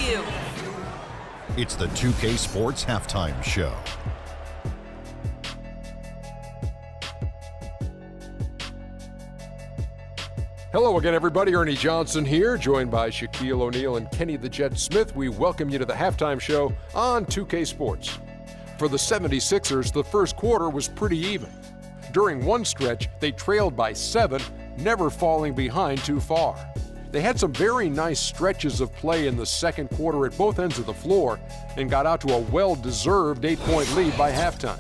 you. It's the 2K Sports Halftime Show. Hello again, everybody. Ernie Johnson here, joined by Shaquille O'Neal and Kenny the Jet Smith. We welcome you to the halftime show on 2K Sports. For the 76ers, the first quarter was pretty even. During one stretch, they trailed by 7, never falling behind too far. They had some very nice stretches of play in the second quarter at both ends of the floor and got out to a well-deserved 8-point lead by halftime.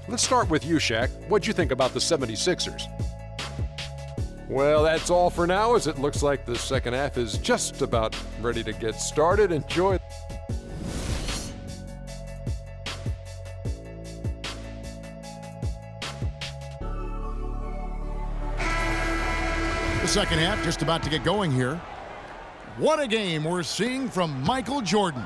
Let's start with you, Shaq. What'd you think about the 76ers? Well, that's all for now, as it looks like the second half is just about ready to get started. Enjoy. The second half just about to get going here. What a game we're seeing from Michael Jordan.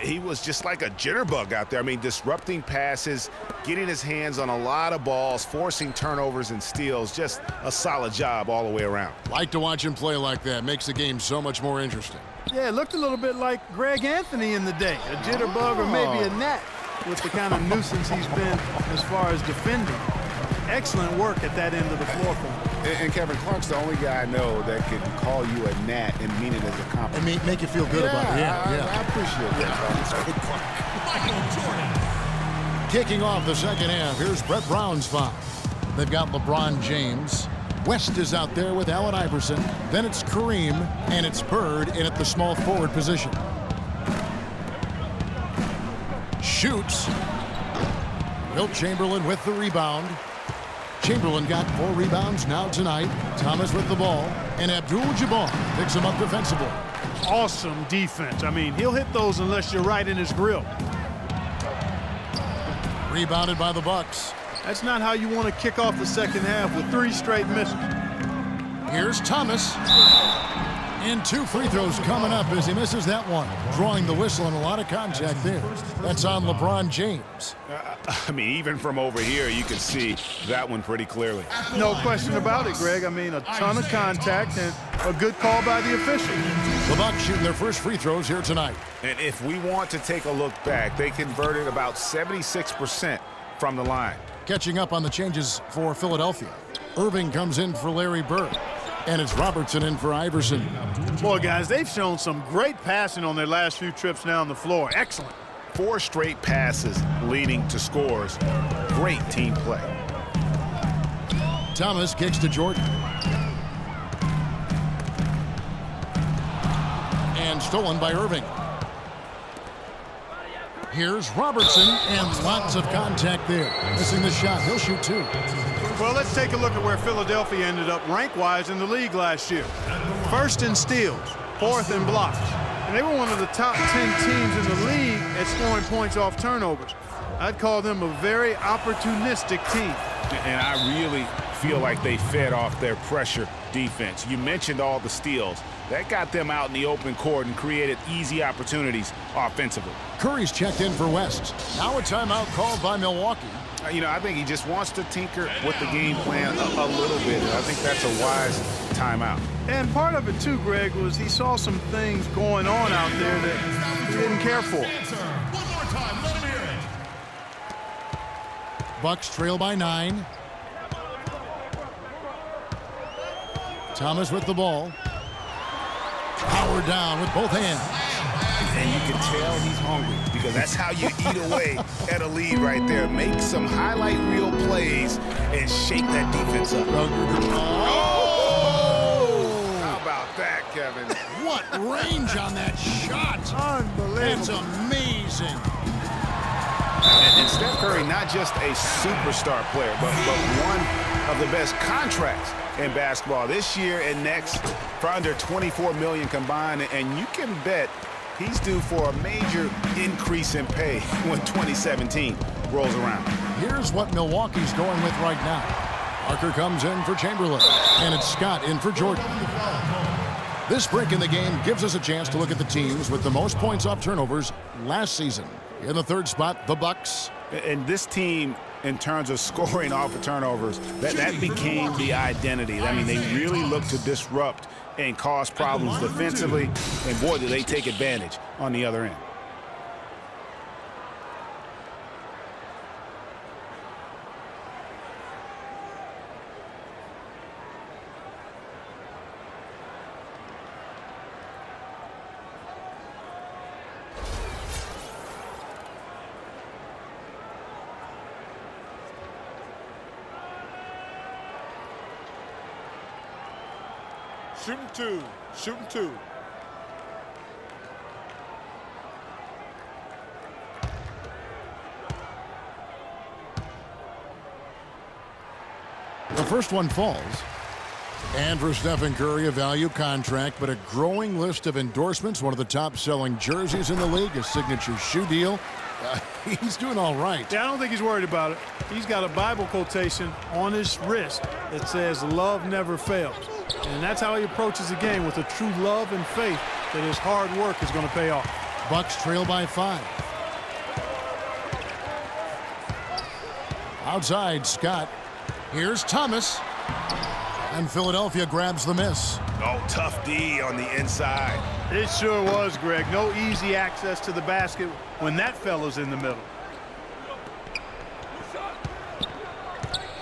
He was just like a jitterbug out there. I mean, disrupting passes, getting his hands on a lot of balls, forcing turnovers and steals. Just a solid job all the way around. Like to watch him play like that. Makes the game so much more interesting. Yeah, it looked a little bit like Greg Anthony in the day. A jitterbug or maybe a gnat with the kind of nuisance he's been as far as defending. Excellent work at that end of the floor for him. And Kevin Clark's the only guy I know that can call you a gnat and mean it as a compliment. And make you feel good about it. I appreciate that. Kicking off the second half, here's Brett Brown's foul. They've got LeBron James. West is out there with Allen Iverson. Then it's Kareem, and it's Bird in at the small forward position. Shoots. Wilt Chamberlain with the rebound. Chamberlain got 4 rebounds now tonight. Thomas with the ball, and Abdul-Jabbar picks him up defensively. Awesome defense. I mean, he'll hit those unless you're right in his grill. Rebounded by the Bucks. That's not how you want to kick off the second half with 3 straight misses. Here's Thomas. And 2 free throws coming up as he misses that one. Drawing the whistle and a lot of contact there. That's on LeBron James. I mean, even from over here, you can see that one pretty clearly. No question about it, Greg. I mean, a ton of contact and a good call by the official. The Bucks shooting their first free throws here tonight. And if we want to take a look back, they converted about 76% from the line. Catching up on the changes for Philadelphia. Irving comes in for Larry Bird. And it's Robertson in for Iverson. Boy, guys, they've shown some great passing on their last few trips down the floor. Excellent. 4 straight passes leading to scores. Great team play. Thomas kicks to Jordan. And stolen by Irving. Here's Robertson, and lots of contact there. Missing the shot. He'll shoot 2. Well, let's take a look at where Philadelphia ended up rank-wise in the league last year. First in steals, 4th in blocks. And they were one of the top 10 teams in the league at scoring points off turnovers. I'd call them a very opportunistic team. And I really feel like they fed off their pressure defense. You mentioned all the steals. That got them out in the open court and created easy opportunities offensively. Curry's checked in for West. Now a timeout called by Milwaukee. You know, I think he just wants to tinker with the game plan a little bit. I think that's a wise timeout. And part of it, too, Greg, was he saw some things going on out there that he didn't care for. One more time, let him hear it. Bucks trail by 9. Thomas with the ball. Power down with both hands. And you can tell he's hungry because that's how you eat away at a lead right there. Make some highlight reel plays and shake that defense up. How about that, Kevin? What range on that shot. Unbelievable. That's amazing. And Steph Curry, not just a superstar player, but one of the best contracts in basketball this year and next for under $24 million combined. And you can bet he's due for a major increase in pay when 2017 rolls around. Here's what Milwaukee's going with right now. Parker comes in for Chamberlain, and it's Scott in for Jordan. This break in the game gives us a chance to look at the teams with the most points off turnovers last season. In the third spot, the Bucks. And this team in terms of scoring off of turnovers. That became the identity. I mean, they really look to disrupt and cause problems defensively, and boy, do they take advantage on the other end. Shooting two. Shooting two. The first one falls. And for Stephen Curry, a value contract, but a growing list of endorsements. One of the top-selling jerseys in the league, a signature shoe deal. He's doing all right. Yeah, I don't think he's worried about it. He's got a Bible quotation on his wrist that says, "Love never fails." And that's how he approaches the game, with a true love and faith that his hard work is going to pay off. Bucks trail by 5. Outside, Scott. Here's Thomas. And Philadelphia grabs the miss. Oh, tough D on the inside. It sure was, Greg. No easy access to the basket when that fella's in the middle.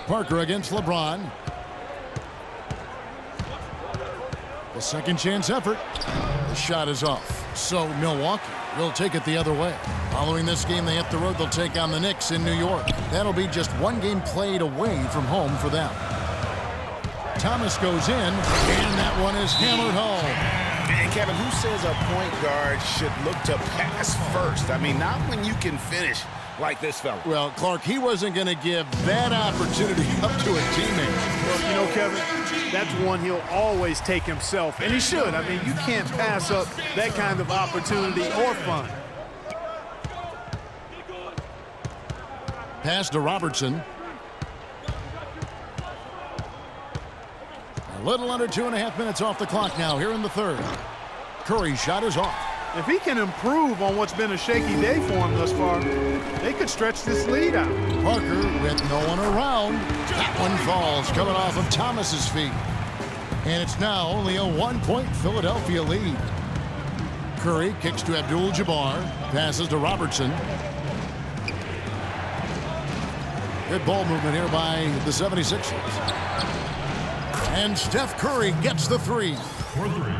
Parker against LeBron. The second chance effort. The shot is off. So Milwaukee will take it the other way. Following this game, they hit the road. They'll take on the Knicks in New York. That'll be just one game played away from home for them. Thomas goes in, and that one is hammered home. And Kevin, who says a point guard should look to pass first? I mean, not when you can finish like this fella. Well, Clark, he wasn't going to give that opportunity up to a teammate. Well, you know, Kevin, that's one he'll always take himself, and he should. I mean, you can't pass up that kind of opportunity or fun. Pass to Robertson. A little under 2.5 minutes off the clock now here in the third. Curry's shot is off. If he can improve on what's been a shaky day for him thus far, they could stretch this lead out. Parker with no one around. That one falls, coming off of Thomas's feet. And it's now only a 1-point Philadelphia lead. Curry kicks to Abdul-Jabbar. Passes to Robertson. Good ball movement here by the 76ers. And Steph Curry gets the three.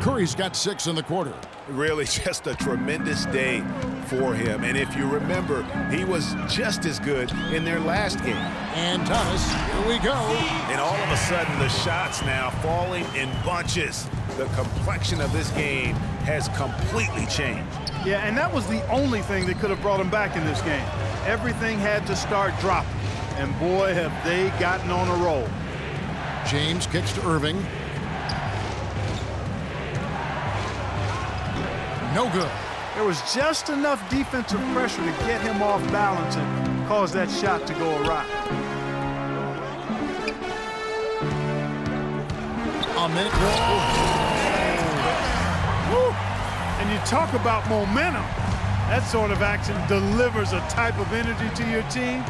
Curry's got 6 in the quarter. Really just a tremendous day for him. And if you remember, he was just as good in their last game. And Thomas, here we go. And all of a sudden, the shots now falling in bunches. The complexion of this game has completely changed. Yeah, and that was the only thing that could have brought him back in this game. Everything had to start dropping. And boy, have they gotten on a roll. James kicks to Irving. No good. There was just enough defensive pressure to get him off balance and cause that shot to go awry. A minute. Woo. And you talk about momentum. That sort of action delivers a type of energy to your team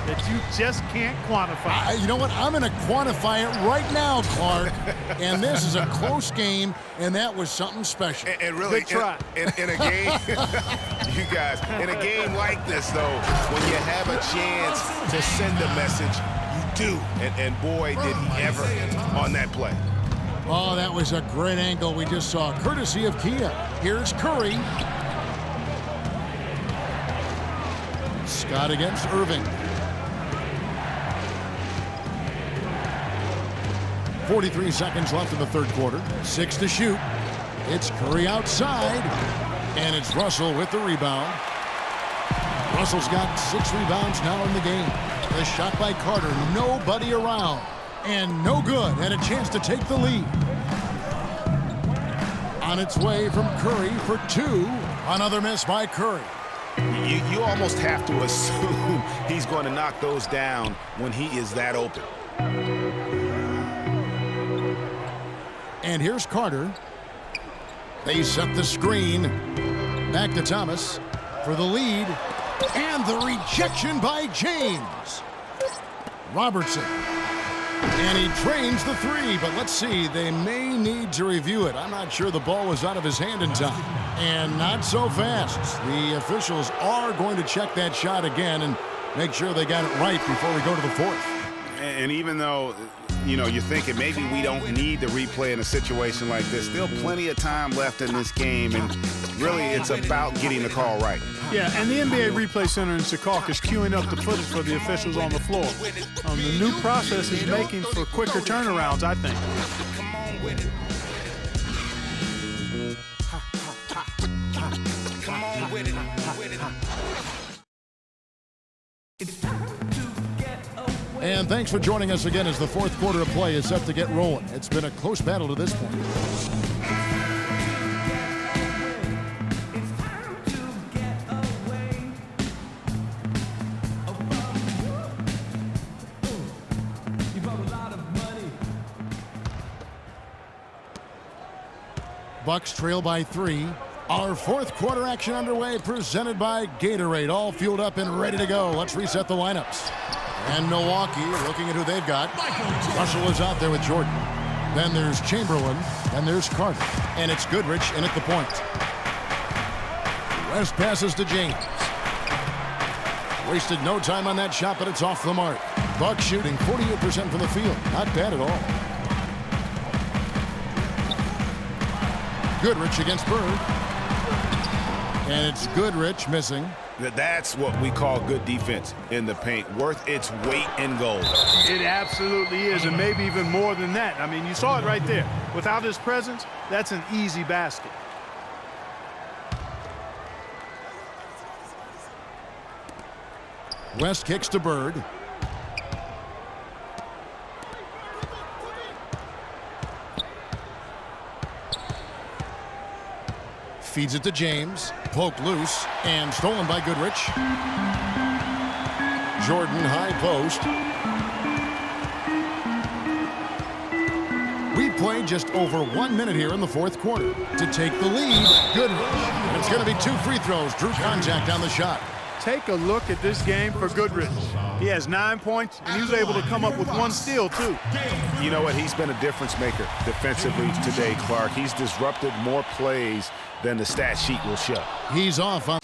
that you just can't quantify. You know what? I'm going to quantify it right now, Clark. And this is a close game, and that was something special. And really, Good try. In a game, you guys, in a game like this, though, when you have a chance to send a message, you do. And boy, did he ever on that play. Oh, that was a great angle we just saw, courtesy of Kia. Here's Curry. Scott against Irving. 43 seconds left in the third quarter. 6 to shoot. It's Curry outside. And it's Russell with the rebound. Russell's got 6 rebounds now in the game. The shot by Carter. Nobody around. And no good. And a chance to take the lead. On its way from Curry for 2. Another miss by Curry. You almost have to assume he's going to knock those down when he is that open. And here's Carter. They set the screen. Back to Thomas for the lead. And the rejection by James. Robertson. And he drains the three, but let's see. They may need to review it. I'm not sure the ball was out of his hand in time. And not so fast. The officials are going to check that shot again and make sure they got it right before we go to the fourth. And even though, you're thinking maybe we don't need the replay in a situation like this, still plenty of time left in this game, and really it's about getting the call right. Yeah, and the NBA Replay Center in Secaucus is queuing up the footage for the officials on the floor. The new process is making for quicker turnarounds, I think. And thanks for joining us again as the fourth quarter of play is set to get rolling. It's been a close battle to this point. Bucks trail by 3. Our fourth quarter action underway, presented by Gatorade. All fueled up and ready to go. Let's reset the lineups. And Milwaukee looking at who they've got. Russell is out there with Jordan. Then there's Chamberlain. Then there's Carter. And it's Goodrich in at the point. West passes to James. Wasted no time on that shot, but it's off the mark. Bucks shooting 48% from the field. Not bad at all. Goodrich against Bird. And it's Goodrich missing. That's what we call good defense in the paint. Worth its weight in gold. It absolutely is, and maybe even more than that. I mean, you saw it right there. Without his presence, that's an easy basket. West kicks to Bird. Feeds it to James. Poked loose and stolen by Goodrich. Jordan high post. We played just over 1 minute here in the fourth quarter to take the lead. Goodrich. And it's going to be 2 free throws. Drew contact on the shot. Take a look at this game for Goodrich. He has 9 points, and he was able to come up with 1 steal, too. You know what? He's been a difference maker defensively today, Clark. He's disrupted more plays than the stat sheet will show. He's off on